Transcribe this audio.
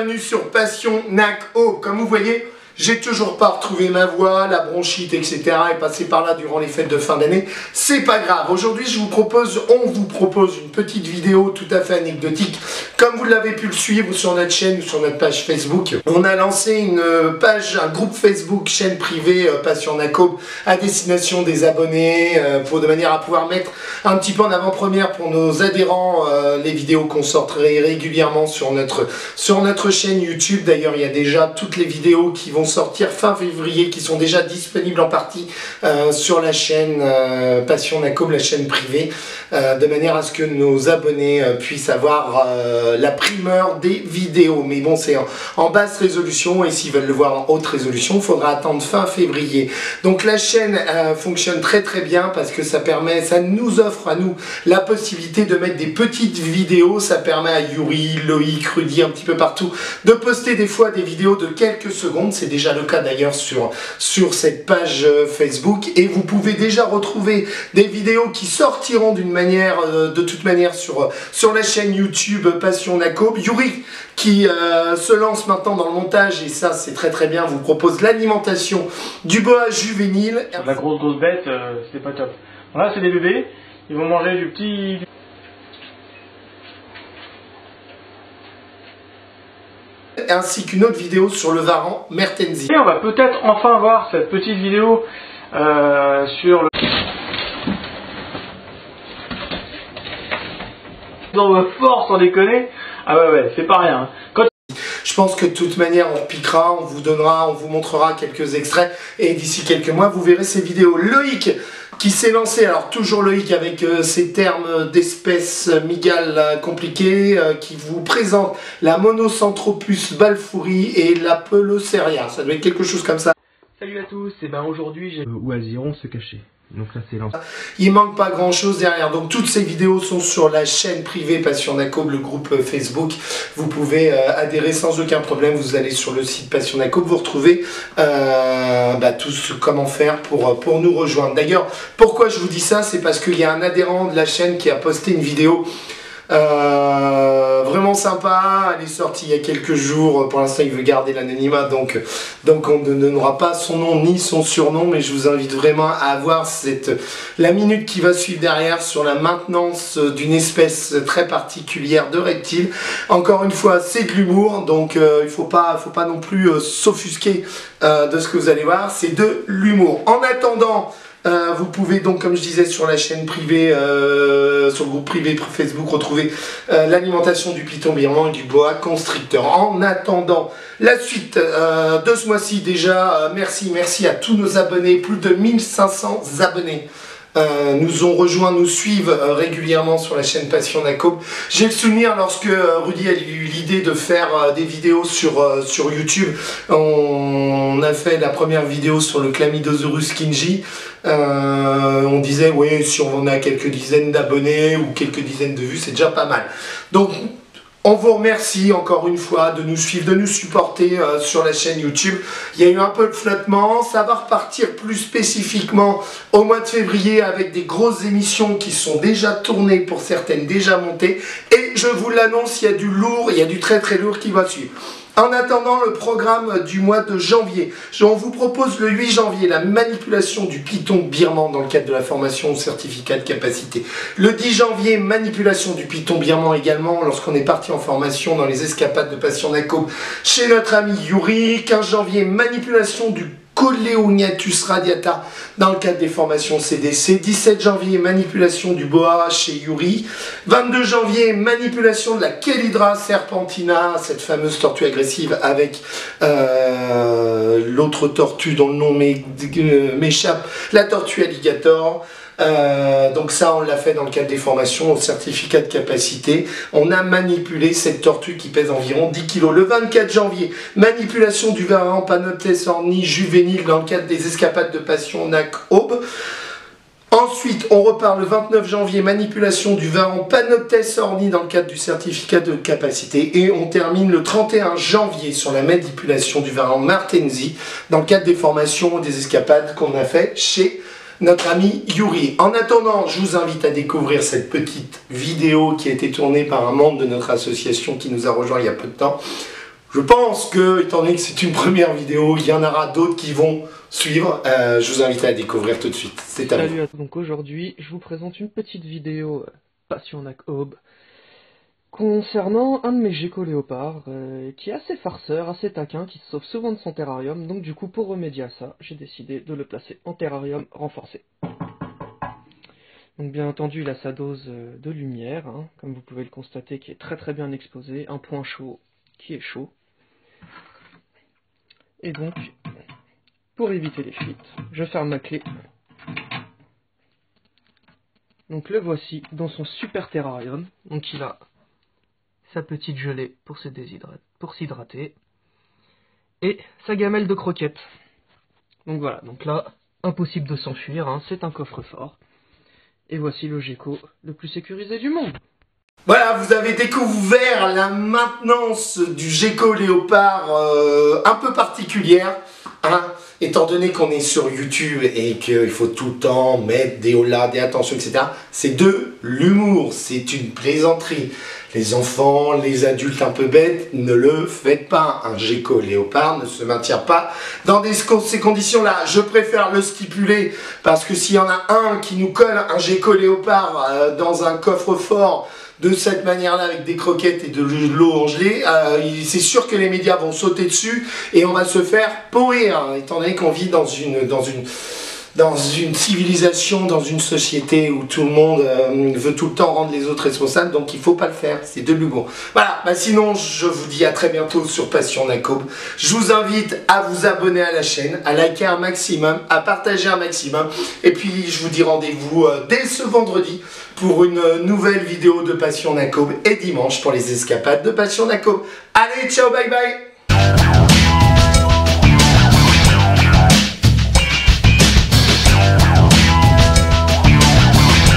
bienvenue sur Passion NAC. Comme vous voyez, j'ai toujours pas retrouvé ma voix, la bronchite, etc. est passée par là durant les fêtes de fin d'année. C'est pas grave. Aujourd'hui, on vous propose une petite vidéo tout à fait anecdotique. Comme vous l'avez pu le suivre sur notre chaîne ou sur notre page Facebook, on a lancé une page, un groupe Facebook, chaîne privée Passion NAC à destination des abonnés, de manière à pouvoir mettre un petit peu en avant-première pour nos adhérents les vidéos qu'on sortirait régulièrement sur notre chaîne YouTube. D'ailleurs, il y a déjà toutes les vidéos qui vont sortir fin février, qui sont déjà disponibles en partie sur la chaîne Passion NAC, la chaîne privée, de manière à ce que nos abonnés puissent avoir la primeur des vidéos. Mais bon, c'est en basse résolution, et s'ils veulent le voir en haute résolution, il faudra attendre fin février. Donc la chaîne fonctionne très bien parce que ça nous offre à nous la possibilité de mettre des petites vidéos. Ça permet à Yuri, Loïc, Rudy, un petit peu partout, de poster des fois des vidéos de quelques secondes. C'est déjà le cas d'ailleurs sur cette page Facebook, et vous pouvez déjà retrouver des vidéos qui sortiront de toute manière sur la chaîne YouTube Passion NAC. Yuri qui se lance maintenant dans le montage, et ça c'est très bien, vous propose l'alimentation du boa juvénile. La grosse bête, c'est pas top. Là c'est des bébés, ils vont manger du petit... ainsi qu'une autre vidéo sur le varan Mertensi. Et on va peut-être enfin voir cette petite vidéo sur le... Dans ma force, sans déconner. Ah ouais, c'est pas rien. Je pense que de toute manière on piquera, on vous montrera quelques extraits, et d'ici quelques mois vous verrez ces vidéos. Loïc qui s'est lancé, alors toujours Loïc avec ces termes d'espèces mygales compliqués, qui vous présente la Monocentropus balfouri et la Pelocéria. Ça doit être quelque chose comme ça. Salut à tous, et ben aujourd'hui j'ai... Où elles iront se cacher. Donc là c'est lancé. Il manque pas grand chose derrière. Donc toutes ces vidéos sont sur la chaîne privée Passion NAC, le groupe Facebook. Vous pouvez adhérer sans aucun problème. Vous allez sur le site Passion NAC, vous retrouvez tout comment faire pour nous rejoindre. D'ailleurs, pourquoi je vous dis ça, c'est parce qu'il y a un adhérent de la chaîne qui a posté une vidéo vraiment sympa. Elle est sortie il y a quelques jours. Pour l'instant il veut garder l'anonymat, donc on ne donnera pas son nom ni son surnom, mais je vous invite vraiment à voir la minute qui va suivre derrière sur la maintenance d'une espèce très particulière de reptile. Encore une fois, c'est de l'humour, donc il faut pas non plus s'offusquer de ce que vous allez voir. C'est de l'humour. En attendant, vous pouvez donc, comme je disais, sur la chaîne privée, sur le groupe privé Facebook, retrouver l'alimentation du python birman et du boa constricteur. En attendant la suite de ce mois-ci, déjà, merci à tous nos abonnés, plus de 1500 abonnés. Nous ont rejoint, nous suivent régulièrement sur la chaîne Passion NAC. J'ai le souvenir, lorsque Rudy a eu l'idée de faire des vidéos sur YouTube, on a fait la première vidéo sur le Chlamydosaurus kingi. On disait, oui, si on a quelques dizaines d'abonnés ou quelques dizaines de vues, c'est déjà pas mal. Donc on vous remercie encore une fois de nous suivre, de nous supporter sur la chaîne YouTube. Il y a eu un peu de flottement, ça va repartir plus spécifiquement au mois de février avec des grosses émissions qui sont déjà tournées, pour certaines déjà montées. Et je vous l'annonce, il y a du lourd, il y a du très lourd qui va suivre. En attendant le programme du mois de janvier, on vous propose le 8 janvier la manipulation du python birman dans le cadre de la formation au certificat de capacité. Le 10 janvier, manipulation du python birman également lorsqu'on est parti en formation dans les escapades de Passion NAC chez notre ami Yuri. 15 janvier, manipulation du Coléognathus radiata dans le cadre des formations CDC. 17 janvier, manipulation du boa chez Yuri. 22 janvier, manipulation de la Chelydra serpentina, cette fameuse tortue agressive, avec l'autre tortue dont le nom m'échappe, la tortue alligator. Donc ça on l'a fait dans le cadre des formations au certificat de capacité. On a manipulé cette tortue qui pèse environ 10 kg. Le 24 janvier, manipulation du varan Panoptes orni juvénile dans le cadre des escapades de Passion NAC Aube. Ensuite, on repart le 29 janvier, manipulation du varan Panoptes orni dans le cadre du certificat de capacité. Et on termine le 31 janvier sur la manipulation du varan Mertensi dans le cadre des formations des escapades qu'on a fait chez notre ami Yuri. En attendant, je vous invite à découvrir cette petite vidéo qui a été tournée par un membre de notre association qui nous a rejoint il y a peu de temps. Je pense que, étant donné que c'est une première vidéo, il y en aura d'autres qui vont suivre. Je vous invite à la découvrir tout de suite. C'est à vous. Salut à tous. Donc aujourd'hui, je vous présente une petite vidéo Passion Aube concernant un de mes geckos léopards qui est assez farceur, assez taquin, qui se sauve souvent de son terrarium. Donc du coup, pour remédier à ça, j'ai décidé de le placer en terrarium renforcé. Donc bien entendu, il a sa dose de lumière, hein, comme vous pouvez le constater, qui est très bien exposé, un point chaud qui est chaud. Et donc, pour éviter les fuites, je ferme ma clé. Donc le voici dans son super terrarium. Donc il a sa petite gelée pour s'hydrater et sa gamelle de croquettes. Donc voilà, donc là, impossible de s'enfuir, hein, c'est un coffre-fort. Et voici le gecko le plus sécurisé du monde. Voilà, vous avez découvert la maintenance du gecko léopard un peu particulière, hein, étant donné qu'on est sur YouTube et qu'il faut tout le temps mettre des holas, des attentions, etc. C'est de l'humour, c'est une plaisanterie. Les enfants, les adultes un peu bêtes, ne le faites pas. Un gecko léopard ne se maintient pas dans ces conditions-là. Je préfère le stipuler parce que s'il y en a un qui nous colle un gecko léopard dans un coffre-fort de cette manière-là avec des croquettes et de l'eau en gelée, c'est sûr que les médias vont sauter dessus et on va se faire pourrir, hein, étant donné qu'on vit dans une civilisation, dans une société où tout le monde veut tout le temps rendre les autres responsables, donc il faut pas le faire, c'est de l'humour. Voilà, bah sinon je vous dis à très bientôt sur Passion Aube. Je vous invite à vous abonner à la chaîne, à liker un maximum, à partager un maximum, et puis je vous dis rendez-vous dès ce vendredi pour une nouvelle vidéo de Passion Aube et dimanche pour les escapades de Passion Aube. Allez, ciao, bye bye.